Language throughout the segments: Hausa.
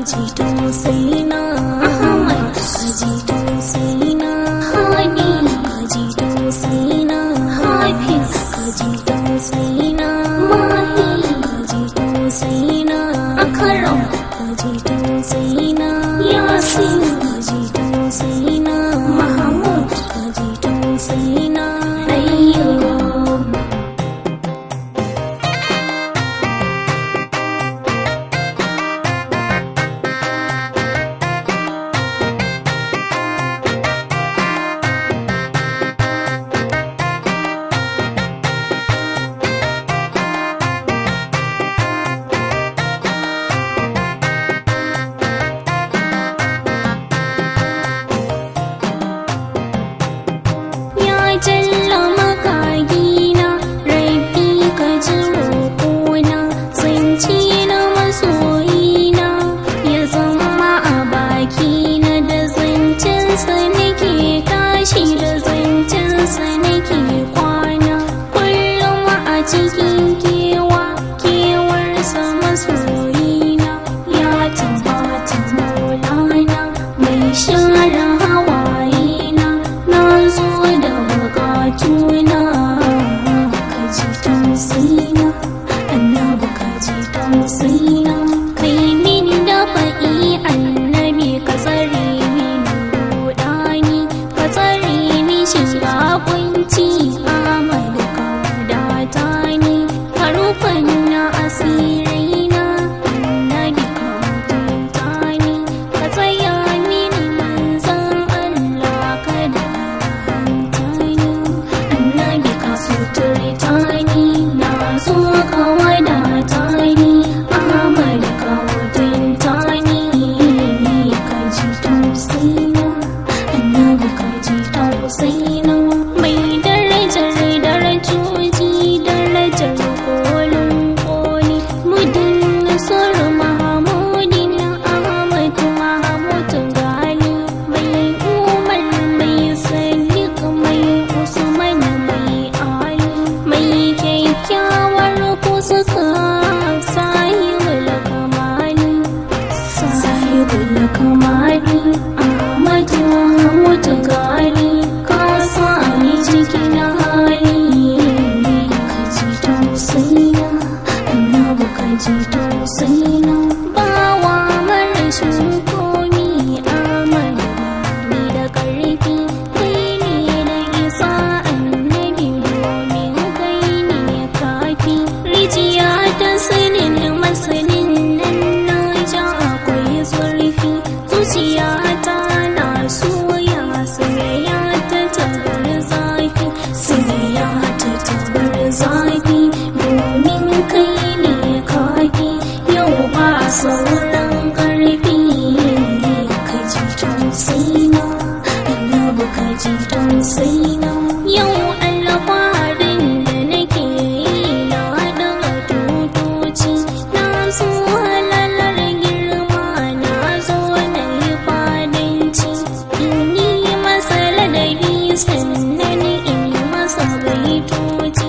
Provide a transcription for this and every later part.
ji tausaina Ahmad ka ji tausaina Hadi ka ji tausaina Hafiz ka ji tausaina Mahi ka ji tausaina Akram ka ji tausaina Yasin ka ji tausaina Mahmud ka ji tausaina Ayyub jalla makagina rabbi ka ji roƙona zance na masoyina ya zama a bakina da zancensa nake tashi da zancensa nake kwana kullum a cikin kewarsa masoyina ya tabbata maulana mai share hawayena na zo da tuna ka ji tausayina annabi ka ji tausayina kai mini da faɗi annabi ka tsare mini rudani ka tsare ni shiga kunci amadu ka wadata ni ka rufan na asiraina annabi ka mutunta ni ka tsaya mini manzan Allah ka da suturtani na zo ka wadata ni Ahmad ka mutunta ni ka ji tausayina annabi ka ji tausayina mai darajar darajoji darajar kolin koli mudin nasar mahamudin Ahmad Mahmud Gali mai umar mai sadiq mai usman mai kyakkyawar kusurka sahibul kamali Ahmad Mahmud Gali ka sami cikin hali ka ji tausayina annabi ka ji tausayina bawa marashin komi Ahmad ni da ƙarfi kai ne da isa annabi domin rijiya ta sanin masanin nan na ja akwai zurfi zuciya ta na soya soyayya ta tabar zafi soyayya ta tabar zafi domin kai ne kafi yau ba sauran ƙarfi ka ji tausayina annabi ka ji tausayina yau alfaharin da nake sannan in masa baitoci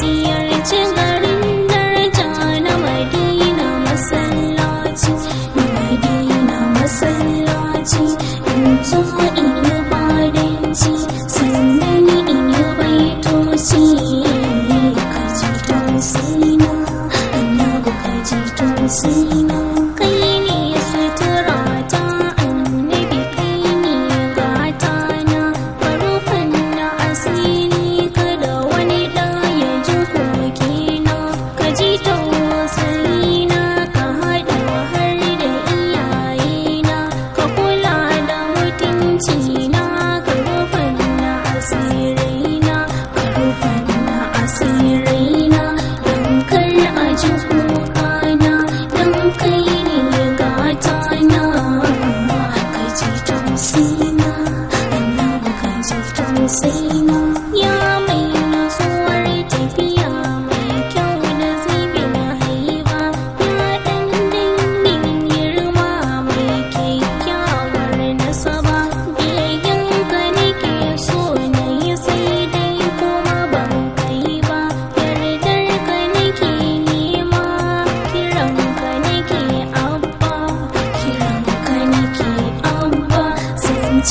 ziyarci garin daraja na Madina masallaci in zo in yi fadanci sannan in yi baitoci ka ji tausayina annabi ka ji tausayina kai ne sutura ta annabi kai ne gata na farufan na asiri kada wani ɗa ya ji kokina ka ji tausayina ka haɗa har da iyayena ka kula da mutuncina ka rufan na asiraina don kar a ji kukana don kai ne gata na ka ji tausayina annabi ka ji tausayina ya mai nutsuwar tafiya mai kyau da zibin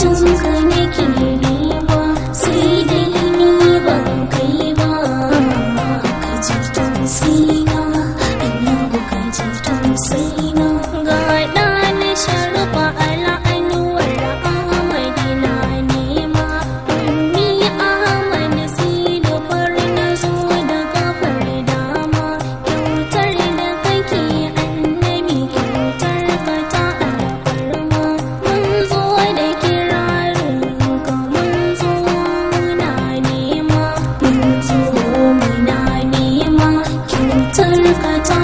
kusancin ka nake nema sai dai ni ban kai ba ka ji tausayina annabi ka ji tausayina ga ɗan sharufa al'anuwar Ahmadi na nema ummi Ahmad silo fari na zo da kafar dama kyautar da kake annabi kyautar ka ta alfarma mun zo da kirarin ka mun zo muna nema kyautar ka ta